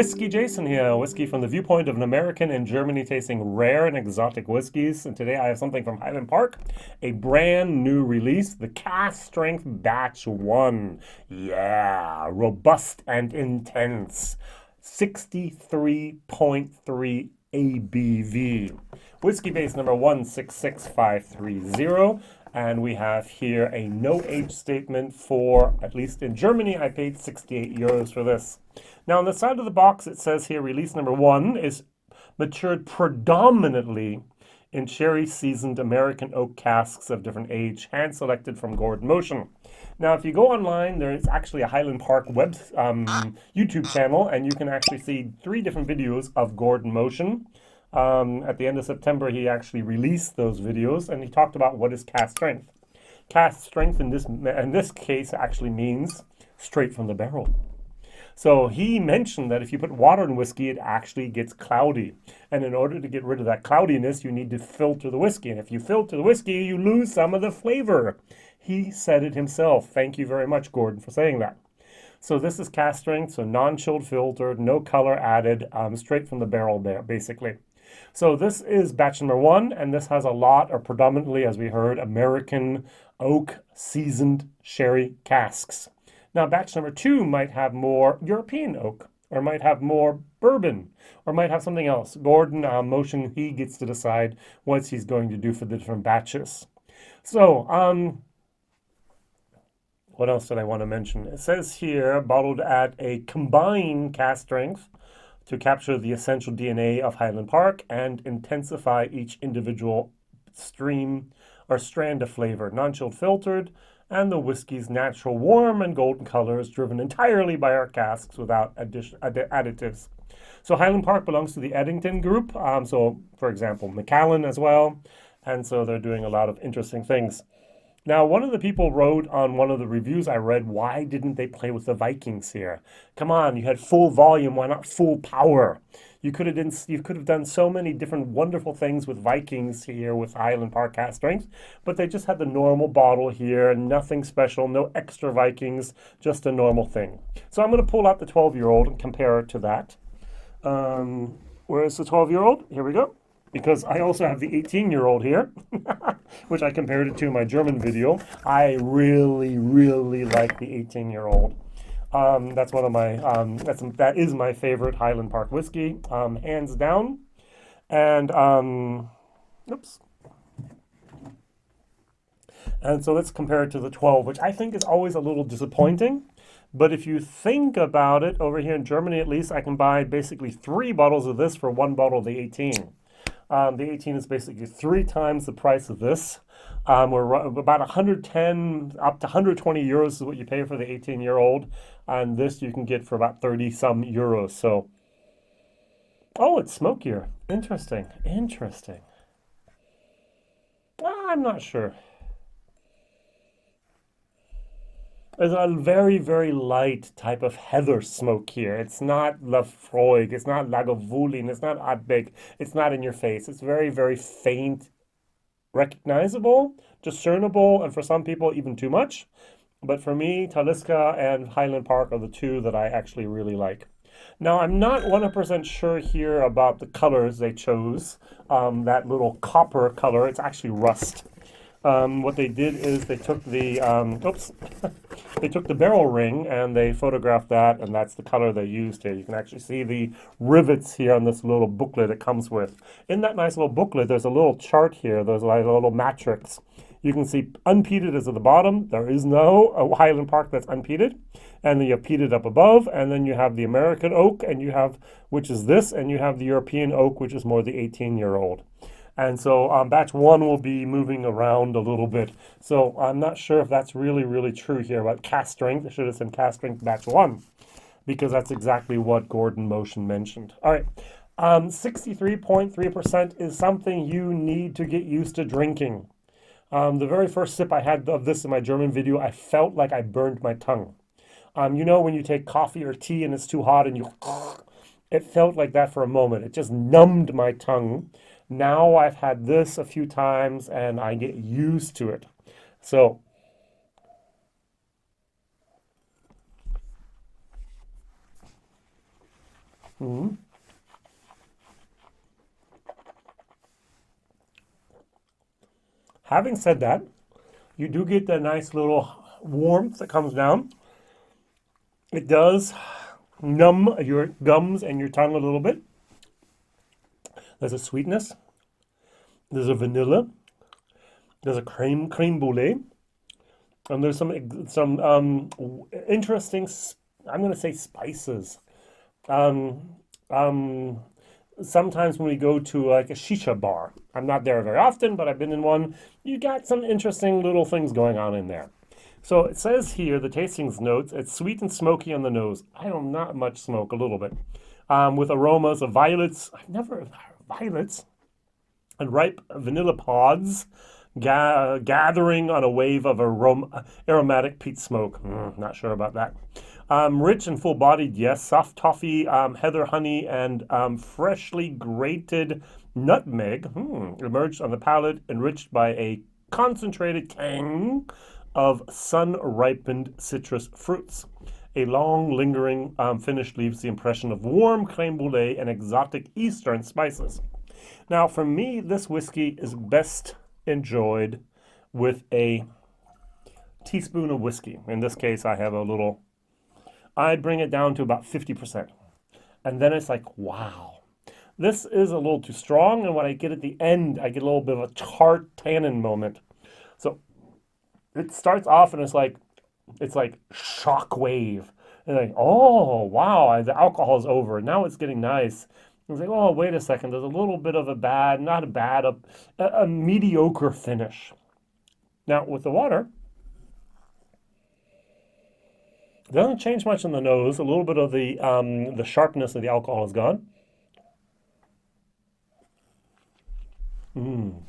WhiskyJason here, whiskey from the viewpoint of an American in Germany tasting rare and exotic whiskeys. And today I have something from Highland Park, a brand new release, the Cask Strength Batch 1. Yeah, robust and intense. 63.3 ABV. Whiskey base number 166530. And we have here a no age statement for, at least in Germany, I paid 68 euros for this. Now on the side of the box it says here release number 1 is matured predominantly in cherry seasoned American oak casks of different age, hand selected from Gordon Motion. Now if you go online, there is actually a Highland Park YouTube channel, and you can actually see 3 different videos of Gordon Motion. At the end of September, he actually released those videos, and he talked about what is cask strength. Cask strength in this case actually means straight from the barrel. So he mentioned that if you put water in whiskey, it actually gets cloudy. And in order to get rid of that cloudiness, you need to filter the whiskey. And if you filter the whiskey, you lose some of the flavor. He said it himself. Thank you very much, Gordon, for saying that. So this is cask strength, so non-chilled filtered, no color added, straight from the barrel there, basically. So this is batch number 1, and this has a lot, or predominantly, as we heard, American oak seasoned sherry casks. Now batch number 2 might have more European oak, or might have more bourbon, or might have something else. Gordon Motion, he gets to decide what he's going to do for the different batches. So, what else did I want to mention? It says here, bottled at a combined cask strength to capture the essential DNA of Highland Park and intensify each individual stream or strand of flavor. Non-chilled filtered, and the whiskey's natural warm and golden color is driven entirely by our casks without additives. So Highland Park belongs to the Eddington group, so for example Macallan as well, and so they're doing a lot of interesting things. Now, one of the people wrote on one of the reviews I read, why didn't they play with the Vikings here? Come on, you had full volume, why not full power? You could have done so many different wonderful things with Vikings here with Highland Park cask strength, but they just had the normal bottle here, nothing special, no extra Vikings, just a normal thing. So I'm going to pull out the 12-year-old and compare it to that. Where's the 12-year-old? Here we go. Because I also have the 18-year-old here, which I compared it to in my German video. I really, really like the 18-year-old. That's one of my, that is my favorite Highland Park whiskey, hands down. And, oops. And so let's compare it to the 12, which I think is always a little disappointing. But if you think about it, over here in Germany at least, I can buy basically 3 bottles of this for 1 bottle of the 18. The 18 is basically 3 times the price of this. We're about 110 up to 120 euros is what you pay for the 18-year-old. And this you can get for about 30-some euros. So, oh, it's smokier. Interesting. Interesting. I'm not sure. There's a very, very light type of heather smoke here. It's not Lafroig, it's not Lagavulin, it's not Adbeg, it's not in your face. It's very, very faint, recognizable, discernible, and for some people even too much. But for me, Taliska and Highland Park are the 2 that I actually really like. Now, I'm not 100% sure here about the colors they chose. That little copper color, it's actually rust. What they did is they took the, they took the barrel ring and they photographed that, and that's the color they used here. You can actually see the rivets here on this little booklet it comes with. In that nice little booklet, there's a little chart here. There's like a little matrix. You can see unpeated is at the bottom. There is no Highland Park that's unpeated. And then you have peated up above, and then you have the American oak, and you have, which is this, and you have the European oak, which is more the 18-year-old. And so batch 1 will be moving around a little bit. So I'm not sure if that's really, really true here about cask strength. I should have said cask strength batch 1, because that's exactly what Gordon Motion mentioned. All right, 63.3% is something you need to get used to drinking. The very first sip I had of this in my German video, I felt like I burned my tongue. You know when you take coffee or tea and it's too hot and you... It felt like that for a moment. It just numbed my tongue. Now I've had this a few times and I get used to it. So Having said that, you do get that nice little warmth that comes down. It does numb your gums and your tongue a little bit. There's a sweetness. There's a vanilla. There's a creme brulee. And there's some interesting, I'm going to say spices. Sometimes when we go to like a shisha bar, I'm not there very often, but I've been in one, you got some interesting little things going on in there. So it says here, the tastings notes, it's sweet and smoky on the nose. I don't, not much smoke, a little bit. With aromas of violets, violets, and ripe vanilla pods, gathering on a wave of aromatic peat smoke. Not sure about that. Rich and full-bodied, yes. Soft toffee, heather, honey, and freshly grated nutmeg emerged on the palate, enriched by a concentrated tang of sun-ripened citrus fruits. A long, lingering finish leaves the impression of warm creme brulee and exotic eastern spices. Now, for me, this whiskey is best enjoyed with a teaspoon of whiskey. In this case, I have a little, I'd bring it down to about 50%. And then it's like, wow, this is a little too strong. And when I get at the end, I get a little bit of a tart tannin moment. So it starts off and it's like shock wave. And like, oh, wow, the alcohol is over. Now it's getting nice. It's like, oh, wait a second. There's a little bit of a mediocre finish. Now, with the water, it doesn't change much in the nose. A little bit of the sharpness of the alcohol is gone. You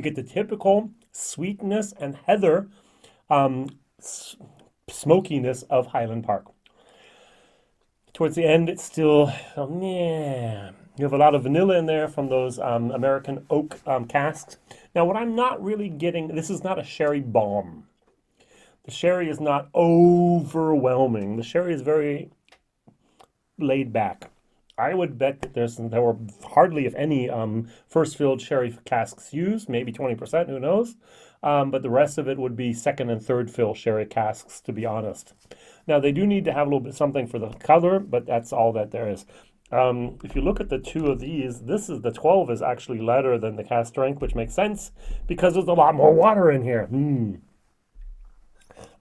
get the typical sweetness and heather smokiness of Highland Park. Towards the end, it's still, yeah. You have a lot of vanilla in there from those American oak casks. Now, what I'm not really getting, this is not a sherry bomb. The sherry is not overwhelming. The sherry is very laid back. I would bet that there were hardly, if any, first filled sherry casks used, maybe 20%, who knows? But the rest of it would be second and third fill sherry casks, to be honest. Now, they do need to have a little bit something for the color, but that's all that there is. If you look at the two of these, the 12 is actually lighter than the cask strength, which makes sense because there's a lot more water in here.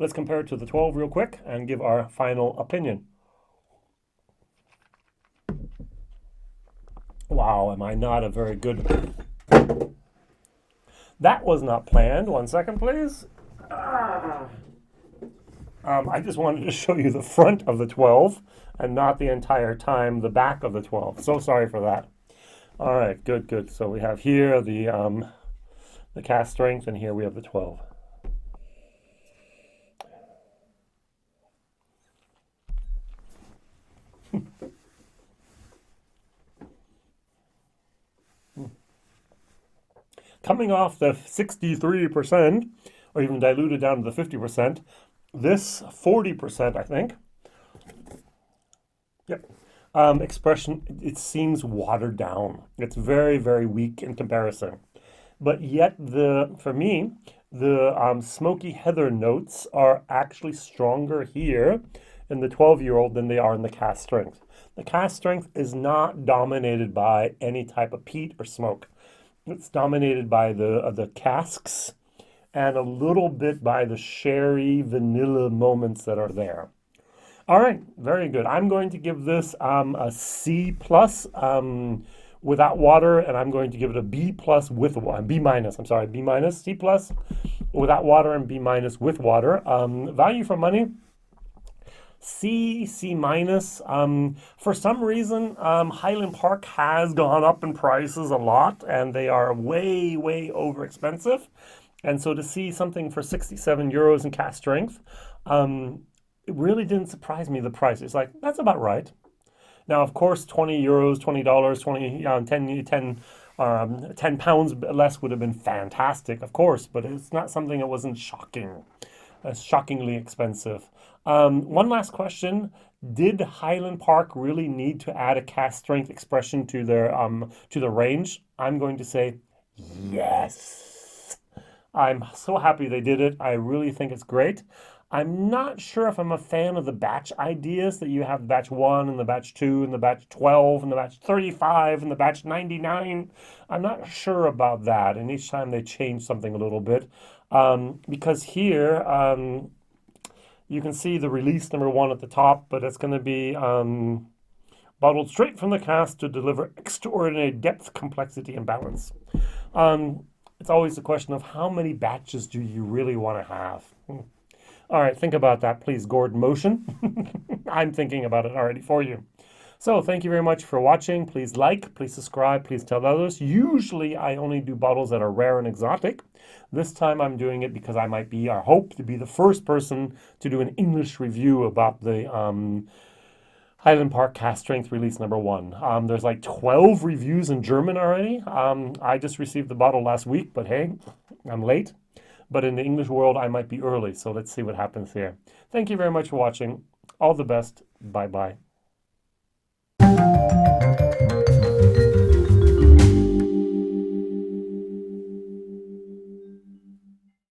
Let's compare it to the 12 real quick and give our final opinion. Wow, am I not a very good... That was not planned. 1 second, please. I just wanted to show you the front of the 12 and not the entire time the back of the 12. So sorry for that. All right, good. So we have here the cask strength, and here we have the 12. Coming off the 63%, or even diluted down to the 50%, this 40%, I think, expression, it seems watered down. It's very, very weak in comparison. But yet, for me, the smoky heather notes are actually stronger here in the 12-year-old than they are in the cask strength. The cask strength is not dominated by any type of peat or smoke. It's dominated by the casks and a little bit by the sherry vanilla moments that are there. All right, very good. I'm going to give this a C plus without water, and I'm going to give it a B plus with B minus. I'm sorry, B minus, C plus without water, and B minus with water. Value for money. C minus. For some reason, Highland Park has gone up in prices a lot, and they are way, way over expensive. And so to see something for 67 euros in cask strength, it really didn't surprise me, the price. It's like, that's about right. Now, of course, 20 euros, $20, 10 pounds less would have been fantastic, of course, but it's not something that wasn't shocking. shockingly expensive. One last question. Did Highland Park really need to add a cask strength expression to the range? I'm going to say yes. I'm so happy they did it. I really think it's great. I'm not sure if I'm a fan of the batch ideas that you have the batch 1 and the batch 2 and the batch 12 and the batch 35 and the batch 99. I'm not sure about that. And each time they change something a little bit. Because here, you can see the release number 1 at the top, but it's going to be bottled straight from the cask to deliver extraordinary depth, complexity, and balance. It's always a question of how many batches do you really want to have? All right, think about that, please, Gordon Motion. I'm thinking about it already for you. So thank you very much for watching. Please like, please subscribe, please tell others. Usually I only do bottles that are rare and exotic. This time I'm doing it because I might be, or hope to be, the first person to do an English review about the Highland Park Cask Strength Release number 1. There's like 12 reviews in German already. I just received the bottle last week, but hey, I'm late. But in the English world, I might be early, so let's see what happens here. Thank you very much for watching. All the best. Bye-bye.